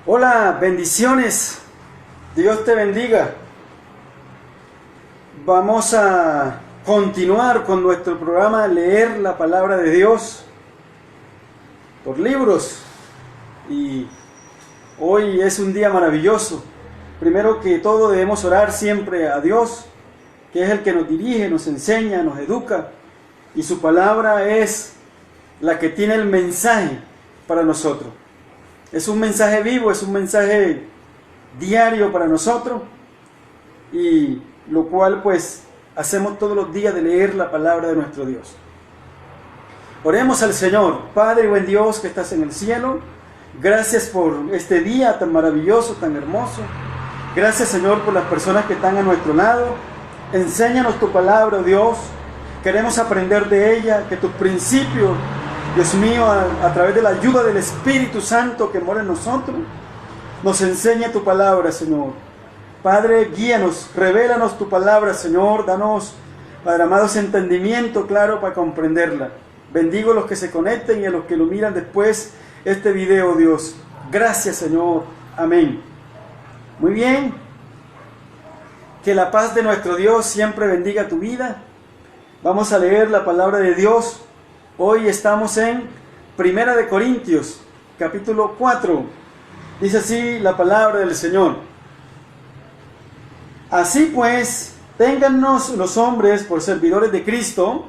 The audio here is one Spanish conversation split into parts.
Hola, bendiciones. Dios te bendiga. Vamos a continuar con nuestro programa Leer la Palabra de Dios por libros. Y hoy es un día maravilloso. Primero que todo debemos orar siempre a Dios, que es el que nos dirige, nos enseña, nos educa. Y su palabra es la que tiene el mensaje para nosotros. Es un mensaje vivo, es un mensaje diario para nosotros, y lo cual pues hacemos todos los días de leer la palabra de nuestro Dios. Oremos al Señor. Padre, buen Dios que estás en el cielo, gracias por este día tan maravilloso, tan hermoso. Gracias, Señor, por las personas que están a nuestro lado. Enséñanos tu palabra, Dios. Queremos aprender de ella, que tus principios, Dios mío, a través de la ayuda del Espíritu Santo que mora en nosotros, nos enseñe tu palabra, Señor. Padre, guíanos, revélanos tu palabra, Señor. Danos, Padre amado, ese entendimiento claro para comprenderla. Bendigo a los que se conecten y a los que lo miran después este video, Dios. Gracias, Señor. Amén. Muy bien. Que la paz de nuestro Dios siempre bendiga tu vida. Vamos a leer la palabra de Dios. Hoy estamos en Primera de Corintios, capítulo 4. Dice así la palabra del Señor. Así pues, téngannos los hombres por servidores de Cristo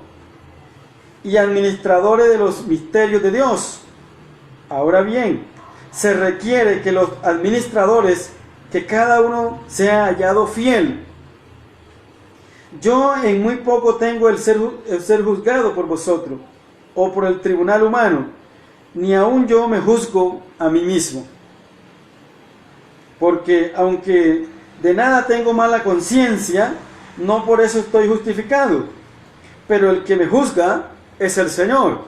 y administradores de los misterios de Dios. Ahora bien, se requiere que los administradores, que cada uno sea hallado fiel. Yo en muy poco tengo el ser juzgado por vosotros, o por el tribunal humano, ni aun yo me juzgo a mí mismo. Porque aunque de nada tengo mala conciencia, no por eso estoy justificado, pero el que me juzga es el Señor.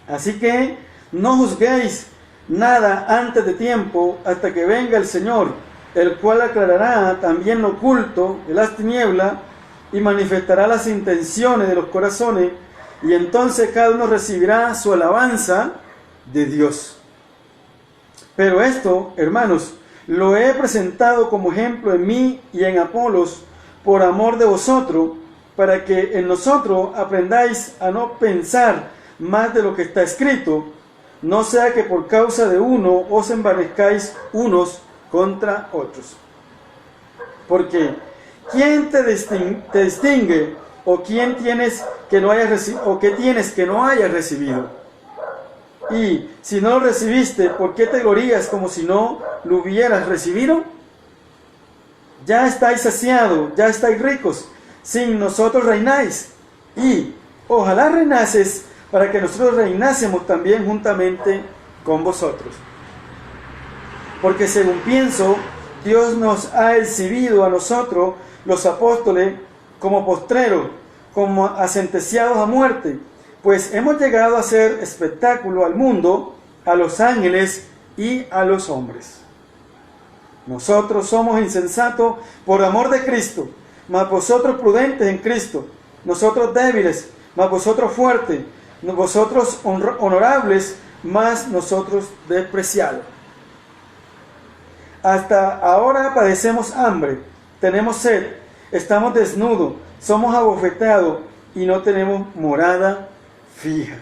Así que no juzguéis nada antes de tiempo, hasta que venga el Señor, el cual aclarará también lo oculto de las tinieblas y manifestará las intenciones de los corazones, y entonces cada uno recibirá su alabanza de Dios. Pero esto, hermanos, lo he presentado como ejemplo en mí y en Apolos, por amor de vosotros, para que en nosotros aprendáis a no pensar más de lo que está escrito, no sea que por causa de uno os envanezcáis unos contra otros. Porque ¿quién te distingue? ¿O quién tienes que no hayas o qué tienes que no hayas recibido? Y si no lo recibiste, ¿por qué te glorías como si no lo hubieras recibido? Ya estáis saciados, ya estáis ricos, sin nosotros reináis. Y ojalá reinases para que nosotros reinásemos también juntamente con vosotros. Porque según pienso, Dios nos ha exhibido a nosotros, los apóstoles, como postreros, como a sentenciados a muerte, pues hemos llegado a hacer espectáculo al mundo, a los ángeles y a los hombres. Nosotros somos insensatos por amor de Cristo, mas vosotros prudentes en Cristo, nosotros débiles, mas vosotros fuertes, vosotros honorables, mas nosotros despreciados. Hasta ahora padecemos hambre, tenemos sed, estamos desnudos, somos abofeteados y no tenemos morada fija.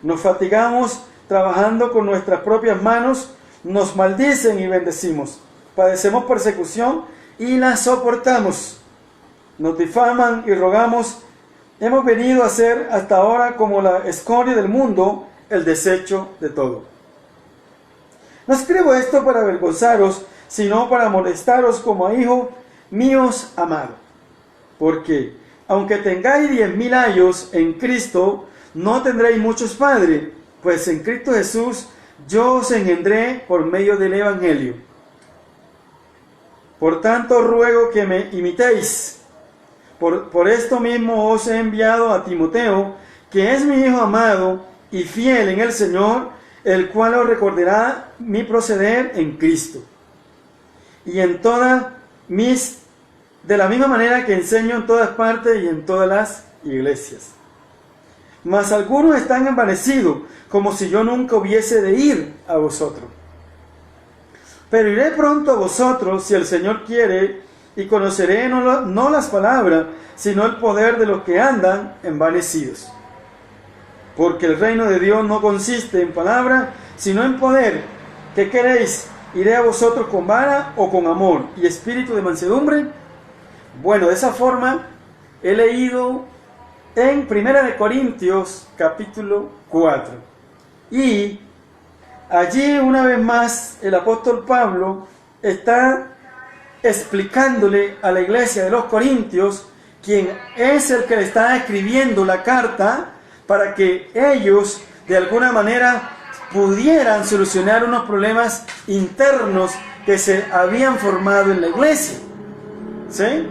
Nos fatigamos trabajando con nuestras propias manos, nos maldicen y bendecimos. Padecemos persecución y la soportamos. Nos difaman y rogamos. Hemos venido a ser hasta ahora como la escoria del mundo, el desecho de todo. No escribo esto para avergonzaros, sino para molestaros como a hijos míos amados. Porque aunque tengáis 10,000 años en Cristo, no tendréis muchos padres, pues en Cristo Jesús yo os engendré por medio del Evangelio. Por tanto ruego que me imitéis. Por esto mismo os he enviado a Timoteo, que es mi hijo amado y fiel en el Señor, el cual os recordará mi proceder en Cristo. Y en todas de la misma manera que enseño en todas partes y en todas las iglesias. Mas algunos están envanecidos, como si yo nunca hubiese de ir a vosotros. Pero iré pronto a vosotros, si el Señor quiere, y conoceré no las palabras, sino el poder de los que andan envanecidos. Porque el reino de Dios no consiste en palabra, sino en poder. ¿Qué queréis? ¿Iré a vosotros con vara o con amor y espíritu de mansedumbre? Bueno, de esa forma he leído en 1 Corintios capítulo 4. Y allí una vez más el apóstol Pablo está explicándole a la iglesia de los Corintios, quien es el que le está escribiendo la carta, para que ellos de alguna manera pudieran solucionar unos problemas internos que se habían formado en la iglesia. ¿Sí?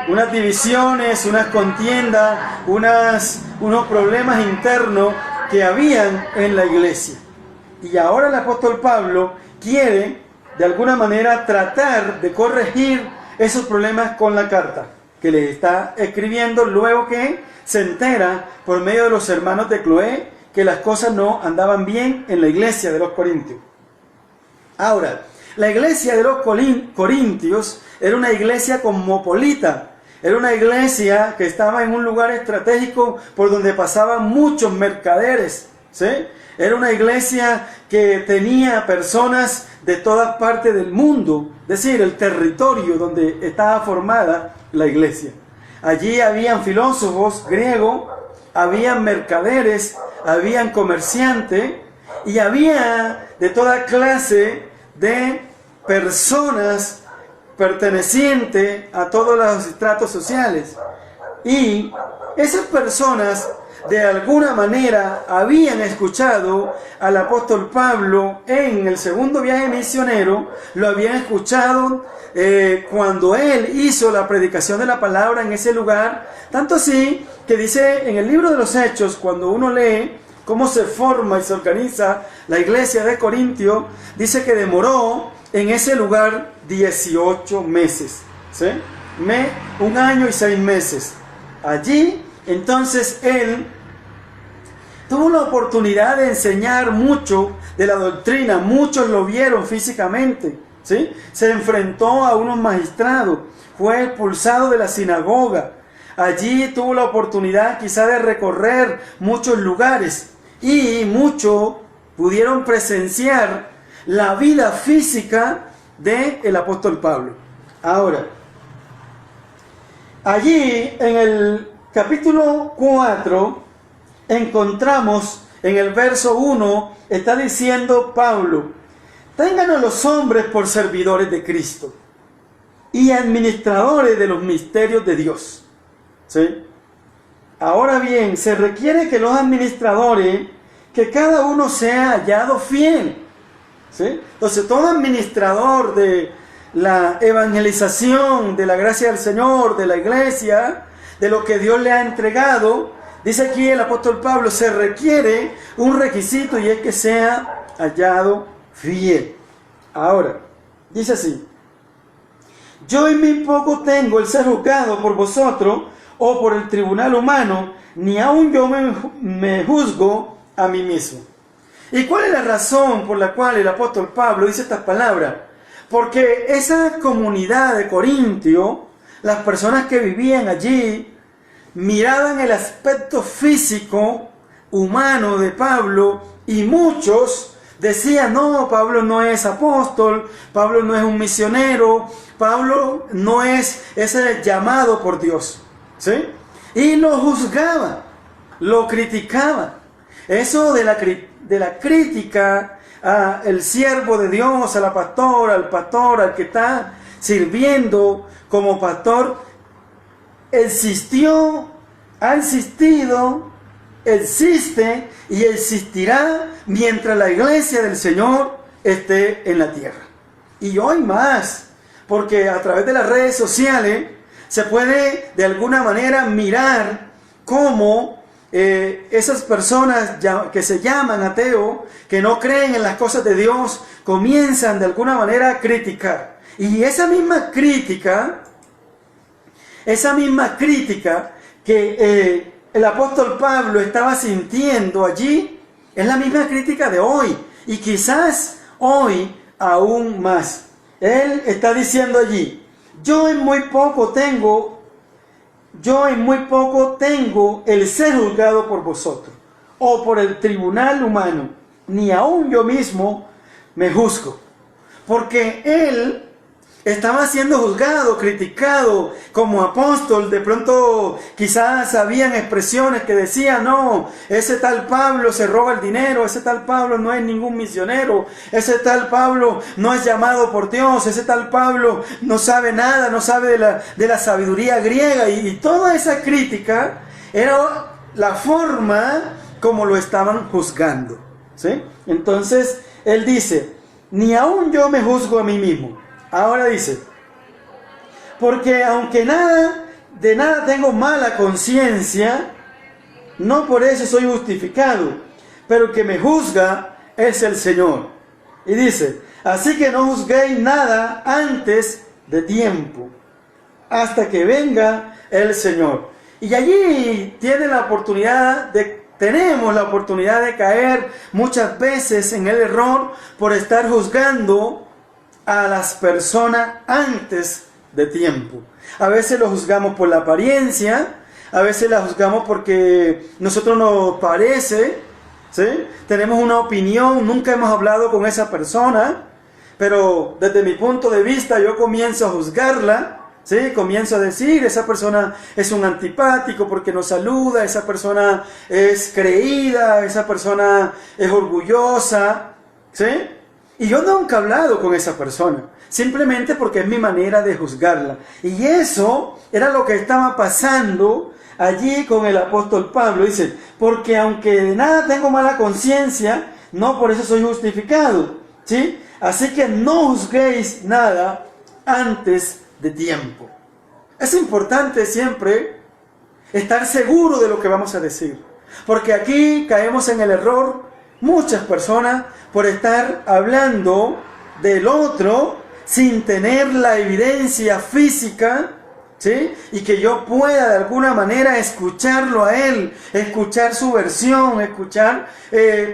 Unas divisiones, unas contiendas, unos problemas internos que habían en la iglesia. Y ahora el apóstol Pablo quiere de alguna manera tratar de corregir esos problemas con la carta que le está escribiendo, luego que se entera por medio de los hermanos de Cloé que las cosas no andaban bien en la iglesia de los Corintios. Ahora, la iglesia de los Corintios era una iglesia cosmopolita, era una iglesia que estaba en un lugar estratégico por donde pasaban muchos mercaderes, ¿sí? Era una iglesia que tenía personas de todas partes del mundo, es decir, el territorio donde estaba formada la iglesia. Allí habían filósofos griegos, habían mercaderes, habían comerciantes y había de toda clase de personas pertenecientes a todos los estratos sociales. Y esas personas de alguna manera habían escuchado al apóstol Pablo en el segundo viaje misionero, lo habían escuchado cuando él hizo la predicación de la palabra en ese lugar, tanto así que dice en el libro de los Hechos, cuando uno lee cómo se forma y se organiza la iglesia de Corintio, dice que demoró en ese lugar 18 meses, ¿sí? 1 año y 6 meses. Allí, entonces, él tuvo la oportunidad de enseñar mucho de la doctrina, muchos lo vieron físicamente, ¿sí? Se enfrentó a unos magistrados, fue expulsado de la sinagoga. Allí tuvo la oportunidad quizá de recorrer muchos lugares y muchos pudieron presenciar la vida física del apóstol Pablo. Ahora, allí en el capítulo 4 encontramos en el verso 1, está diciendo Pablo: ténganos los hombres por servidores de Cristo y administradores de los misterios de Dios. ¿Sí? Ahora bien, se requiere que los administradores, que cada uno sea hallado fiel. ¿Sí? Entonces, todo administrador de la evangelización, de la gracia del Señor, de la iglesia, de lo que Dios le ha entregado, dice aquí el apóstol Pablo, se requiere un requisito y es que sea hallado fiel. Ahora, dice así: yo en mí poco tengo el ser juzgado por vosotros o por el tribunal humano, ni aun yo me juzgo a mí mismo. ¿Y cuál es la razón por la cual el apóstol Pablo dice estas palabras? Porque esa comunidad de Corintio, las personas que vivían allí, miraban el aspecto físico, humano de Pablo, y muchos decían: no, Pablo no es apóstol, Pablo no es un misionero, Pablo no es ese llamado por Dios, ¿sí? Y lo juzgaban, lo criticaban. Eso de la crítica al siervo de Dios, a la pastora, al pastor, al que está sirviendo como pastor, ha existido, existe y existirá mientras la iglesia del Señor esté en la tierra. Y hoy más, porque a través de las redes sociales se puede de alguna manera mirar cómo esas personas que se llaman ateos, que no creen en las cosas de Dios, comienzan de alguna manera a criticar. Y esa misma crítica que el apóstol Pablo estaba sintiendo allí, es la misma crítica de hoy, y quizás hoy aún más. Él está diciendo allí, yo en muy poco tengo el ser juzgado por vosotros, o por el tribunal humano, ni aun yo mismo me juzgo. Porque él estaba siendo juzgado, criticado como apóstol. De pronto quizás habían expresiones que decían, no, ese tal Pablo se roba el dinero, ese tal Pablo no es ningún misionero, ese tal Pablo no es llamado por Dios, ese tal Pablo no sabe nada, no sabe de la sabiduría griega. Y toda esa crítica era la forma como lo estaban juzgando, ¿sí? Entonces él dice, ni aun yo me juzgo a mí mismo. Ahora dice, porque aunque de nada tengo mala conciencia, no por eso soy justificado, pero el que me juzga es el Señor. Y dice, así que no juzguéis nada antes de tiempo, hasta que venga el Señor. Y allí tenemos la oportunidad de caer muchas veces en el error por estar juzgando a las personas antes de tiempo. A veces lo juzgamos por la apariencia, a veces la juzgamos porque nosotros nos parece, ¿sí? Tenemos una opinión, nunca hemos hablado con esa persona, pero desde mi punto de vista yo comienzo a juzgarla, ¿sí? Comienzo a decir, esa persona es un antipático porque no saluda, esa persona es creída, esa persona es orgullosa, ¿sí? Y yo nunca he hablado con esa persona, simplemente porque es mi manera de juzgarla. Y eso era lo que estaba pasando allí con el apóstol Pablo. Dice, porque aunque de nada tengo mala conciencia, no por eso soy justificado, ¿sí? Así que no juzguéis nada antes de tiempo. Es importante siempre estar seguro de lo que vamos a decir, porque aquí caemos en el error muchas personas por estar hablando del otro sin tener la evidencia física, ¿sí? Y que yo pueda de alguna manera escucharlo a él, escuchar su versión, escuchar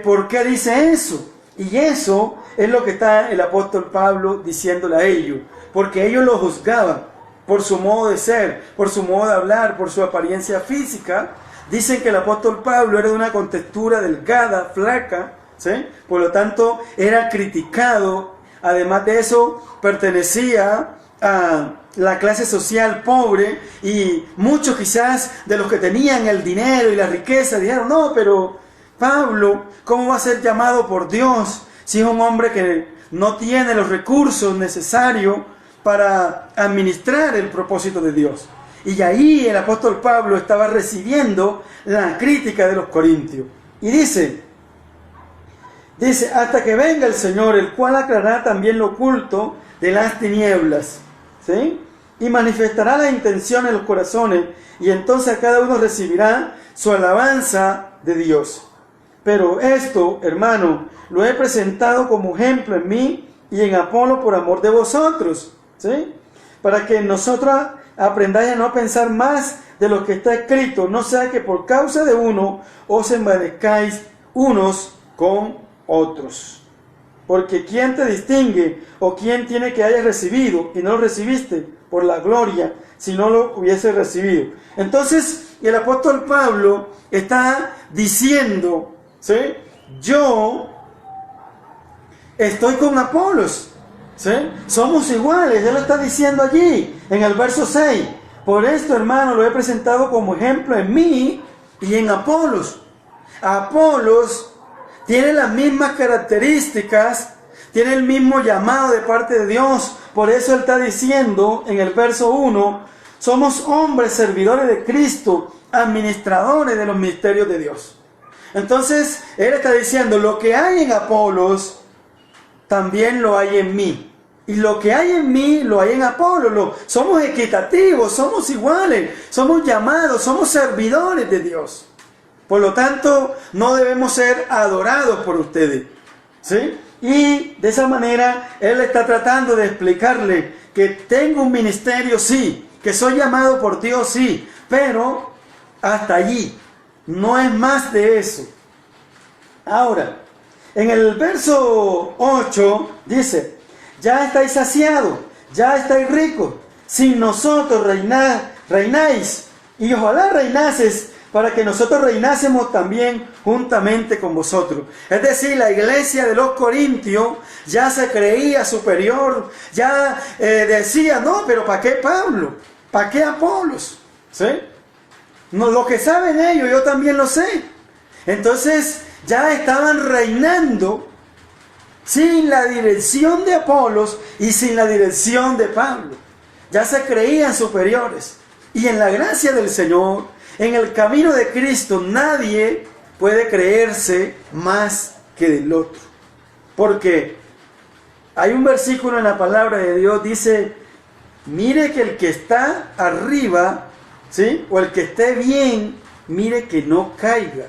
por qué dice eso. Y eso es lo que está el apóstol Pablo diciéndole a ellos, porque ellos lo juzgaban por su modo de ser, por su modo de hablar, por su apariencia física. Dicen que el apóstol Pablo era de una contextura delgada, flaca, ¿sí? Por lo tanto era criticado. Además de eso, pertenecía a la clase social pobre, y muchos quizás de los que tenían el dinero y la riqueza dijeron, no, pero Pablo, ¿cómo va a ser llamado por Dios si es un hombre que no tiene los recursos necesarios para administrar el propósito de Dios? Y ahí el apóstol Pablo estaba recibiendo la crítica de los corintios. Y dice, hasta que venga el Señor, el cual aclarará también lo oculto de las tinieblas, ¿sí? Y manifestará la intención en los corazones, y entonces a cada uno recibirá su alabanza de Dios. Pero esto, hermano, lo he presentado como ejemplo en mí y en Apolo por amor de vosotros, ¿sí? Para que nosotros aprendáis a no pensar más de lo que está escrito, no sea que por causa de uno os envanezcáis unos con otros. Porque ¿quién te distingue? ¿O quién tiene que hayas recibido y no lo recibiste por la gloria si no lo hubiese recibido? Entonces el apóstol Pablo está diciendo, ¿sí? Yo estoy con Apolos, ¿sí? Somos iguales. Él lo está diciendo allí en el verso 6. Por esto, hermano, lo he presentado como ejemplo en mí y en Apolos. Apolos tiene las mismas características, tiene el mismo llamado de parte de Dios. Por eso él está diciendo en el verso 1, somos hombres servidores de Cristo, administradores de los misterios de Dios. Entonces él está diciendo, lo que hay en Apolos también lo hay en mí. Y lo que hay en mí lo hay en Apolo. Somos equitativos, somos iguales, somos llamados, somos servidores de Dios. Por lo tanto, no debemos ser adorados por ustedes, ¿sí? Y de esa manera, él está tratando de explicarle que tengo un ministerio, sí, que soy llamado por Dios, sí, pero hasta allí, no es más de eso. Ahora, en el verso 8 dice, ya estáis saciados, ya estáis ricos, sin nosotros reináis, y ojalá reinases para que nosotros reinásemos también juntamente con vosotros. Es decir, la iglesia de los Corintios ya se creía superior, ya decía, no, pero ¿para qué Pablo? ¿Para qué Apolos? ¿Sí? No, lo que saben ellos, yo también lo sé. Entonces ya estaban reinando sin la dirección de Apolos y sin la dirección de Pablo. Ya se creían superiores. Y en la gracia del Señor, en el camino de Cristo, nadie puede creerse más que del otro. Porque hay un versículo en la palabra de Dios, dice, mire que el que está arriba, ¿sí? O el que esté bien, mire que no caiga.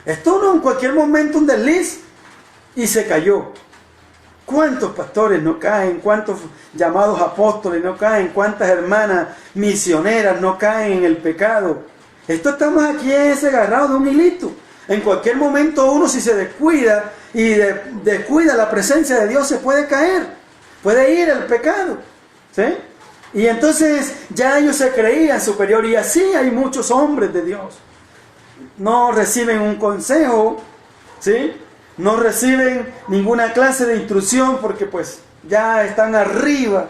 Esto no en cualquier momento un desliz y se cayó. ¿Cuántos pastores no caen? ¿Cuántos llamados apóstoles no caen? ¿Cuántas hermanas misioneras no caen en el pecado? Esto estamos aquí agarrados de un hilito. En cualquier momento uno, si se descuida y descuida la presencia de Dios, se puede caer. Puede ir al pecado. ¿Sí? Y entonces ya ellos se creían superior. Y así hay muchos hombres de Dios. No reciben un consejo, ¿sí? No reciben ninguna clase de instrucción porque pues ya están arriba,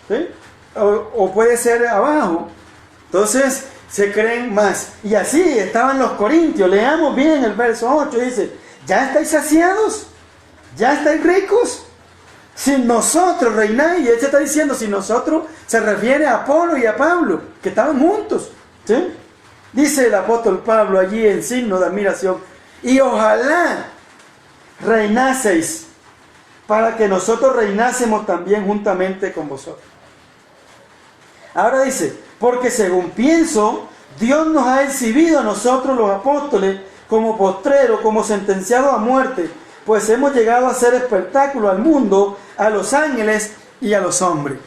¿sí? O puede ser abajo. Entonces se creen más. Y así estaban los corintios. Leamos bien el verso 8. Dice, ¿ya estáis saciados? ¿Ya estáis ricos? Si nosotros reináis. Y él se está diciendo, si nosotros, se refiere a Apolo y a Pablo, que estaban juntos, ¿sí? Dice el apóstol Pablo allí en signo de admiración, y ojalá reinaseis para que nosotros reinásemos también juntamente con vosotros. Ahora dice, porque según pienso, Dios nos ha exhibido a nosotros los apóstoles como postreros, como sentenciados a muerte, pues hemos llegado a hacer espectáculo al mundo, a los ángeles y a los hombres.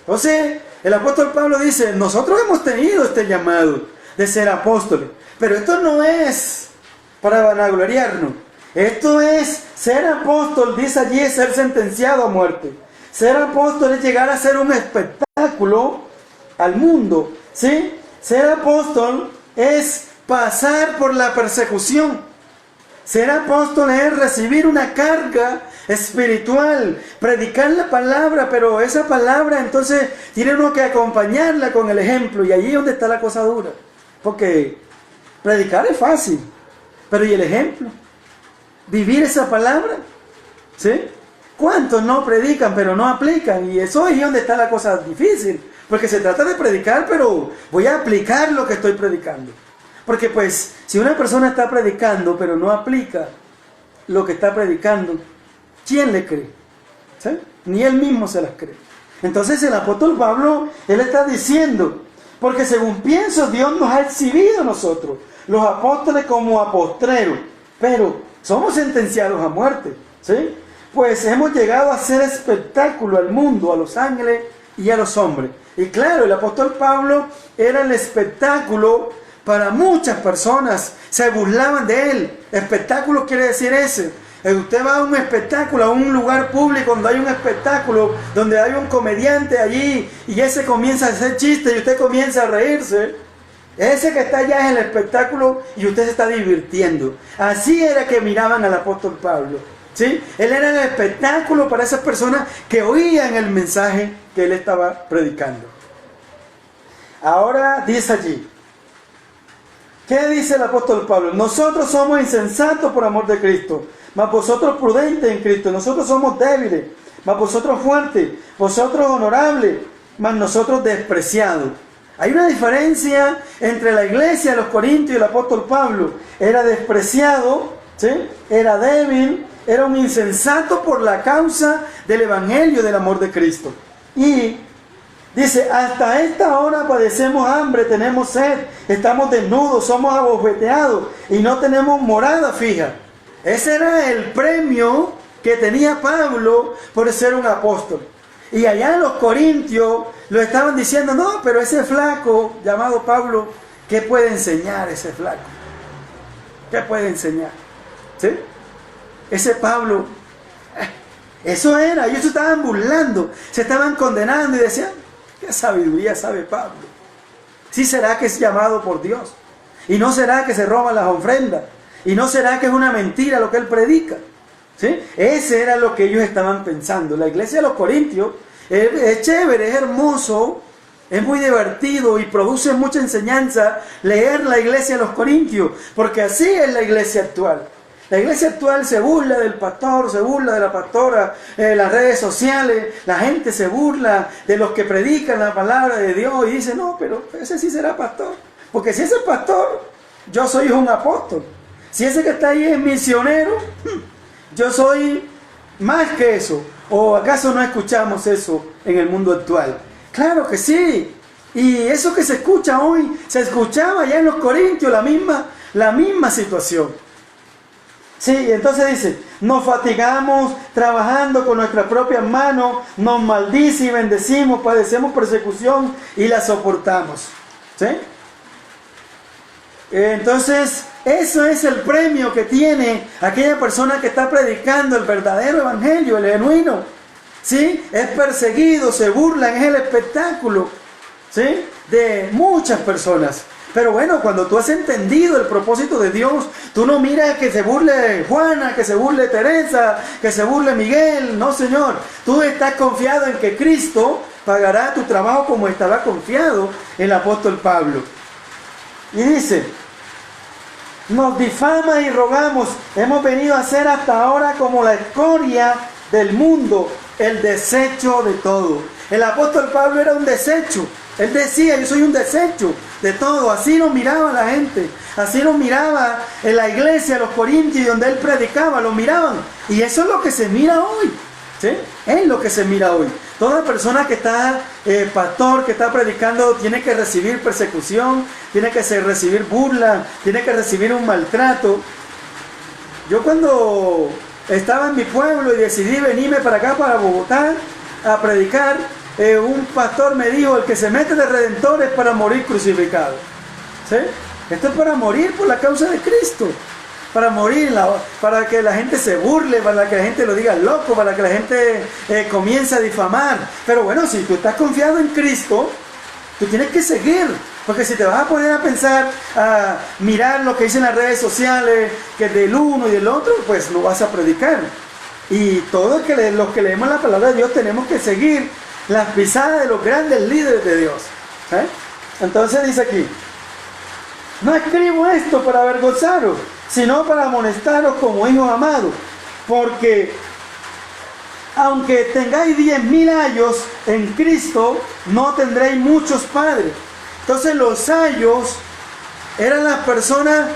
Entonces, el apóstol Pablo dice, nosotros hemos tenido este llamado de ser apóstoles, pero esto no es para vanagloriarnos. Esto es ser apóstol, dice allí, es ser sentenciado a muerte. Ser apóstol es llegar a ser un espectáculo al mundo, ¿sí? Ser apóstol es pasar por la persecución. Ser apóstol es recibir una carga espiritual, predicar la palabra, pero esa palabra entonces tiene uno que acompañarla con el ejemplo, y allí es donde está la cosa dura. Porque predicar es fácil, pero ¿y el ejemplo? ¿Vivir esa palabra? ¿Sí? ¿Cuántos no predican pero no aplican? Y eso es donde está la cosa difícil, porque se trata de predicar, pero voy a aplicar lo que estoy predicando. Porque pues, si una persona está predicando pero no aplica lo que está predicando, ¿quién le cree? ¿Sí? Ni él mismo se las cree. Entonces el apóstol Pablo, él está diciendo, porque según pienso, Dios nos ha exhibido a nosotros, los apóstoles, como a postreros, pero somos sentenciados a muerte, ¿sí? Pues hemos llegado a hacer espectáculo al mundo, a los ángeles y a los hombres. Y claro, el apóstol Pablo era el espectáculo para muchas personas, se burlaban de él. Espectáculo quiere decir ese. Usted va a un espectáculo, a un lugar público donde hay un espectáculo, donde hay un comediante allí, y ese comienza a hacer chistes y usted comienza a reírse. Ese que está allá es el espectáculo y usted se está divirtiendo. Así era que miraban al apóstol Pablo, ¿sí? Él era el espectáculo para esas personas que oían el mensaje que él estaba predicando. Ahora dice allí, ¿qué dice el apóstol Pablo? Nosotros somos insensatos por amor de Cristo, mas vosotros prudentes en Cristo. Nosotros somos débiles, mas vosotros fuertes. Vosotros honorables, mas nosotros despreciados. Hay una diferencia entre la iglesia de los Corintios y el apóstol Pablo. Era despreciado, ¿sí? Era débil, era un insensato por la causa del evangelio del amor de Cristo. Y dice, hasta esta hora padecemos hambre, tenemos sed, estamos desnudos, somos abofeteados y no tenemos morada fija. Ese era el premio que tenía Pablo por ser un apóstol. Y allá los corintios lo estaban diciendo, no, pero ese flaco llamado Pablo, ¿qué puede enseñar ese flaco? ¿Qué puede enseñar? ¿Sí? Ese Pablo, Eso era, ellos se estaban burlando, se estaban condenando y decían, ¿qué sabiduría sabe Pablo? ¿Sí será que es llamado por Dios? ¿Y no será que se roban las ofrendas? ¿Y no será que es una mentira lo que él predica? ¿Sí? Ese era lo que ellos estaban pensando. La iglesia de los Corintios es chévere, es hermoso, es muy divertido y produce mucha enseñanza leer la iglesia de los Corintios, porque así es la iglesia actual. La iglesia actual se burla del pastor, se burla de la pastora, las redes sociales, la gente se burla de los que predican la palabra de Dios y dice, no, pero ese sí será pastor. Porque si ese es pastor, yo soy un apóstol. Si ese que está ahí es misionero, yo soy más que eso. ¿O acaso no escuchamos eso en el mundo actual? Claro que sí. Y eso que se escucha hoy, se escuchaba ya en los Corintios, la misma situación. Sí, entonces dice, nos fatigamos trabajando con nuestras propias manos, nos maldice y bendecimos, padecemos persecución y la soportamos. ¿Sí? Entonces, eso es el premio que tiene aquella persona que está predicando el verdadero evangelio, el genuino. ¿Sí? Es perseguido, se burlan, es el espectáculo, ¿sí?, de muchas personas. Pero bueno, cuando tú has entendido el propósito de Dios, tú no miras que se burle Juana, que se burle Teresa, que se burle Miguel. No, Señor. Tú estás confiado en que Cristo pagará tu trabajo como estaba confiado el apóstol Pablo. Y dice, nos difama y rogamos, hemos venido a ser hasta ahora como la escoria del mundo, el desecho de todo. El apóstol Pablo era un desecho. Él decía, yo soy un desecho de todo. Así nos miraba la gente. Así nos miraba en la iglesia, los Corintios, donde él predicaba, lo miraban. Y eso es lo que se mira hoy. ¿Sí? Es lo que se mira hoy. Toda persona que está, pastor, que está predicando, tiene que recibir persecución, tiene que recibir burla, tiene que recibir un maltrato. Yo cuando estaba en mi pueblo y decidí venirme para acá, para Bogotá, a predicar, un pastor me dijo, el que se mete de redentor es para morir crucificado. ¿Sí? Esto es para morir por la causa de Cristo. Para morir, para que la gente se burle, para que la gente lo diga loco, para que la gente comience a difamar. Pero bueno, si tú estás confiado en Cristo, tú tienes que seguir. Porque si te vas a poner a pensar, a mirar lo que dicen las redes sociales, que del uno y del otro, pues no vas a predicar. Y todos los que leemos la palabra de Dios tenemos que seguir las pisadas de los grandes líderes de Dios. Entonces dice aquí, no escribo esto para avergonzaros, sino para amonestaros como hijos amados, porque aunque tengáis 10.000 años en Cristo, no tendréis muchos padres. Entonces los ayos eran las personas,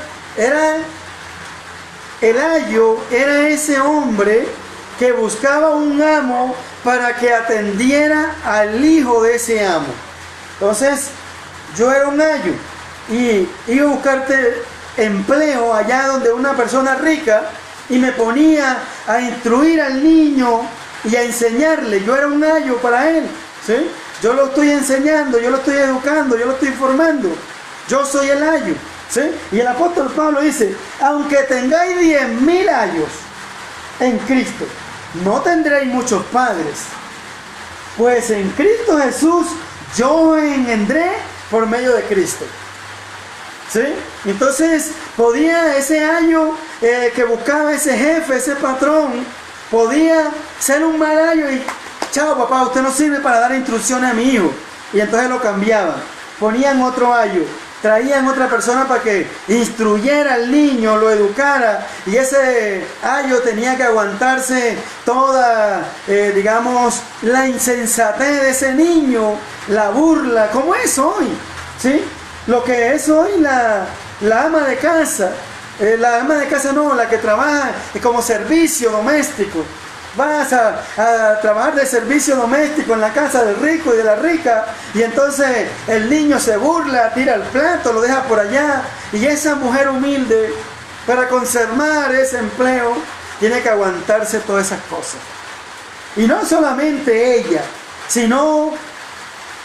el ayo era ese hombre que buscaba un amo para que atendiera al hijo de ese amo. Entonces yo era un ayo y iba a buscarte empleo allá donde una persona rica y me ponía a instruir al niño y a enseñarle. Yo era un ayo para él, ¿sí? Yo lo estoy enseñando, yo lo estoy educando, yo lo estoy formando. Yo soy el ayo, ¿sí? Y el apóstol Pablo dice, aunque tengáis 10.000 años en Cristo, no tendréis muchos padres, pues en Cristo Jesús yo engendré por medio de Cristo. ¿Sí? Entonces podía ese ayo que buscaba ese jefe, ese patrón, podía ser un mal ayo y chao papá, usted no sirve para dar instrucciones a mi hijo. Y entonces lo cambiaban, ponían otro ayo, traían otra persona para que instruyera al niño, lo educara, y ese ayo tenía que aguantarse toda, digamos, la insensatez de ese niño, la burla, como es hoy, ¿sí? Lo que es hoy la ama de casa, la que trabaja como servicio doméstico. Vas a trabajar de servicio doméstico en la casa del rico y de la rica, y entonces el niño se burla, tira el plato, lo deja por allá, y esa mujer humilde, para conservar ese empleo, tiene que aguantarse todas esas cosas. Y no solamente ella, sino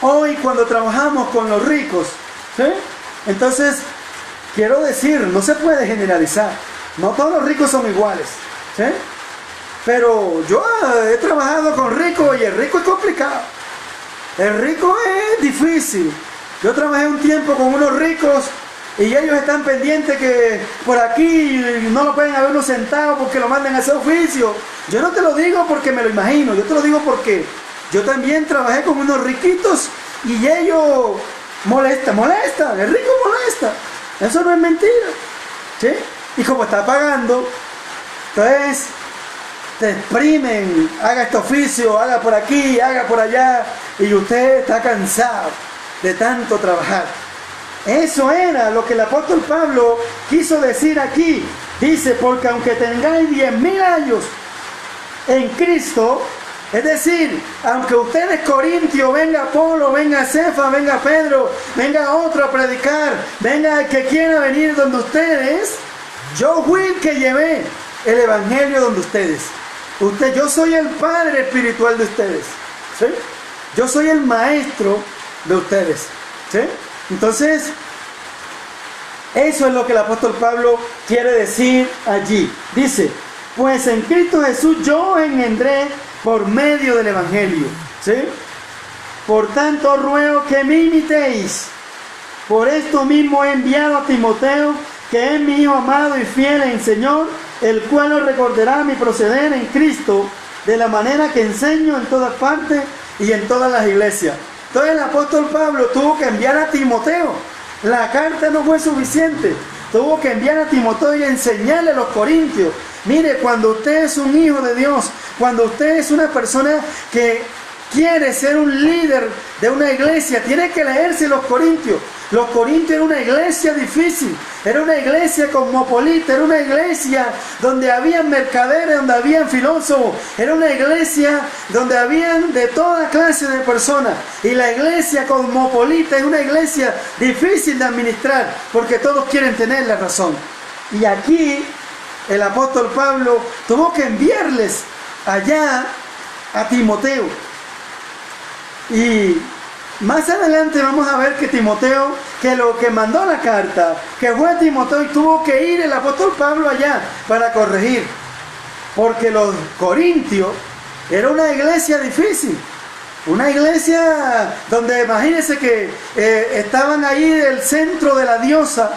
hoy cuando trabajamos con los ricos, ¿sí? Entonces, quiero decir, no se puede generalizar. No todos los ricos son iguales, ¿sí? Pero yo he trabajado con ricos y el rico es complicado. El rico es difícil. Yo trabajé un tiempo con unos ricos y ellos están pendientes que por aquí no lo pueden haber unos centavos porque lo mandan a ese oficio. Yo no te lo digo porque me lo imagino, yo te lo digo porque yo también trabajé con unos riquitos y ellos molestan, el rico molesta. Eso no es mentira, ¿sí? Y como está pagando, entonces te exprimen, haga este oficio, haga por aquí, haga por allá, y usted está cansado de tanto trabajar. Eso era lo que el apóstol Pablo quiso decir aquí. Dice, porque aunque tengáis 10.000 años en Cristo, es decir, aunque ustedes Corintios, venga Apolo, venga Cefa, venga Pedro, venga otro a predicar, venga el que quiera venir donde ustedes, yo fui el que llevé el evangelio donde ustedes. Yo soy el padre espiritual de ustedes, ¿sí? Yo soy el maestro de ustedes, ¿sí? Entonces, eso es lo que el apóstol Pablo quiere decir allí. Dice, pues en Cristo Jesús yo engendré por medio del evangelio, ¿sí? Por tanto ruego que me imitéis. Por esto mismo he enviado a Timoteo, que es mi hijo amado y fiel en el Señor, el cual os recordará mi proceder en Cristo, de la manera que enseño en todas partes y en todas las iglesias. Entonces el apóstol Pablo tuvo que enviar a Timoteo. La carta no fue suficiente. Tuvo que enviar a Timoteo y enseñarle a los corintios. Mire, cuando usted es un hijo de Dios, cuando usted es una persona que quiere ser un líder de una iglesia, tiene que leerse los corintios. Los corintios era una iglesia difícil, era una iglesia cosmopolita, era una iglesia donde habían mercaderes, donde habían filósofos, era una iglesia donde habían de toda clase de personas. Y la iglesia cosmopolita es una iglesia difícil de administrar, porque todos quieren tener la razón. Y aquí el apóstol Pablo tuvo que enviarles allá a Timoteo. Y más adelante vamos a ver que Timoteo, que lo que mandó la carta, que fue a Timoteo y tuvo que ir el apóstol Pablo allá para corregir. Porque los corintios era una iglesia difícil. Una iglesia donde imagínense que estaban ahí del centro de la diosa,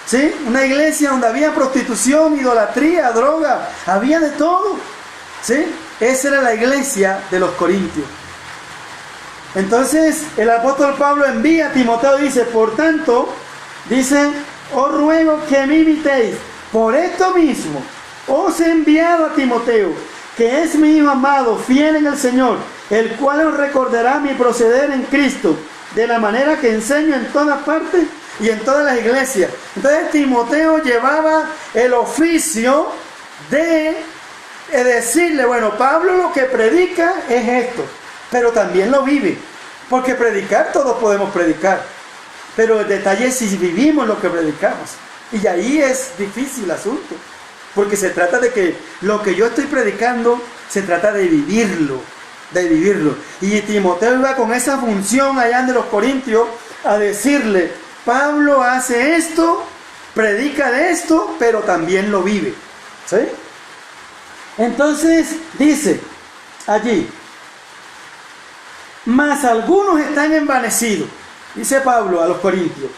¿sí? Una iglesia donde había prostitución, idolatría, droga, había de todo, ¿sí? Esa era la iglesia de los corintios. Entonces el apóstol Pablo envía a Timoteo y dice, por tanto, dice, os ruego que me imitéis. Por esto mismo os he enviado a Timoteo, que es mi hijo amado, fiel en el Señor, el cual os recordará mi proceder en Cristo, de la manera que enseño en todas partes y en todas las iglesias. Entonces Timoteo llevaba el oficio de decirle, bueno, Pablo lo que predica es esto, pero también lo vive, porque predicar todos podemos predicar, pero el detalle es si vivimos lo que predicamos, y ahí es difícil el asunto, porque se trata de que lo que yo estoy predicando, se trata de vivirlo, y Timoteo iba con esa función allá de los corintios, a decirle, Pablo hace esto, predica de esto, pero también lo vive, ¿sí? Entonces dice allí, mas algunos están envanecidos, dice Pablo a los corintios,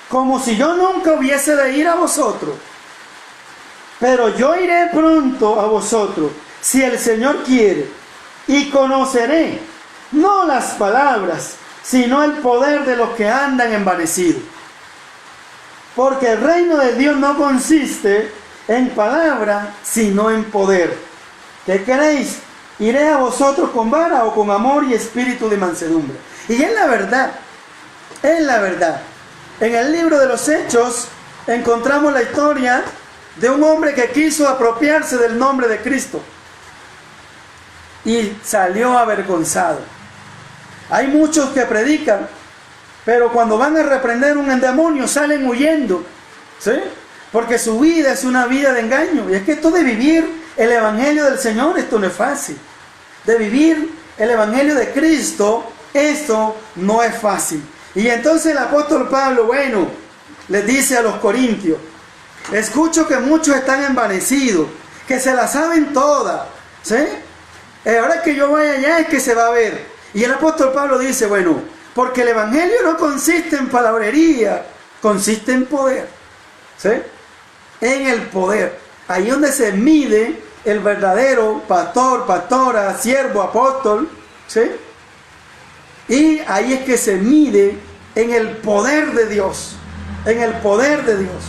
como si yo nunca hubiese de ir a vosotros, pero yo iré pronto a vosotros, si el Señor quiere, y conoceré, no las palabras, sino el poder de los que andan envanecidos. Porque el reino de Dios no consiste en palabra, sino en poder. ¿Qué queréis? ¿Iré a vosotros con vara o con amor y espíritu de mansedumbre? Y es la verdad, es la verdad. En el libro de los Hechos encontramos la historia de un hombre que quiso apropiarse del nombre de Cristo y salió avergonzado. Hay muchos que predican, pero cuando van a reprender un demonio salen huyendo, ¿sí? Porque su vida es una vida de engaño. Y es que esto de vivir el evangelio del Señor, esto no es fácil. De vivir el evangelio de Cristo, esto no es fácil. Y entonces el apóstol Pablo, les dice a los corintios, escucho que muchos están envanecidos que se la saben todas, ¿sí? Ahora que yo vaya allá es que se va a ver. Y el apóstol Pablo dice, bueno, porque el evangelio no consiste en palabrería, consiste en poder, ¿sí? En el poder. Ahí donde se mide el verdadero pastor, pastora, siervo, apóstol, ¿sí? Y ahí es que se mide en el poder de Dios, en el poder de Dios.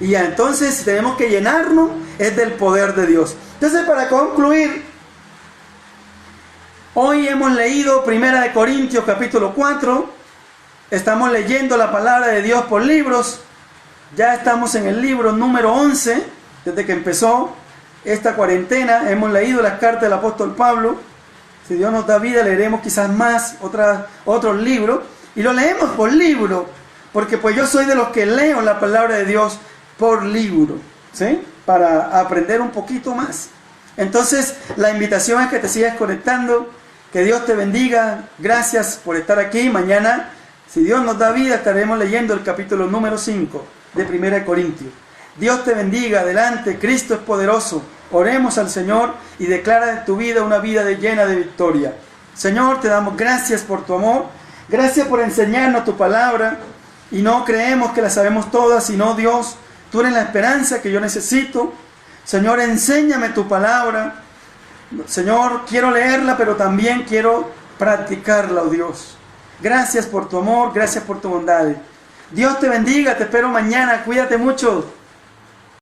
Y ya entonces tenemos que llenarnos es del poder de Dios. Entonces, para concluir, hoy hemos leído 1 Corintios capítulo 4, estamos leyendo la palabra de Dios por libros, ya estamos en el libro número 11, desde que empezó esta cuarentena, hemos leído las cartas del apóstol Pablo. Si Dios nos da vida, leeremos quizás más otros libros, y lo leemos por libro, porque pues yo soy de los que leo la palabra de Dios por libro, ¿sí? Para aprender un poquito más. Entonces, la invitación es que te sigas conectando, que Dios te bendiga, gracias por estar aquí. Mañana, si Dios nos da vida, estaremos leyendo el capítulo número 5 de 1 Corintios. Dios te bendiga, adelante, Cristo es poderoso. Oremos al Señor y declara en tu vida una vida llena de victoria. Señor, te damos gracias por tu amor, gracias por enseñarnos tu palabra, y no creemos que la sabemos todas, sino Dios, tú eres la esperanza que yo necesito. Señor, enséñame tu palabra. Señor, quiero leerla, pero también quiero practicarla, oh Dios. Gracias por tu amor, gracias por tu bondad. Dios te bendiga, te espero mañana, cuídate mucho.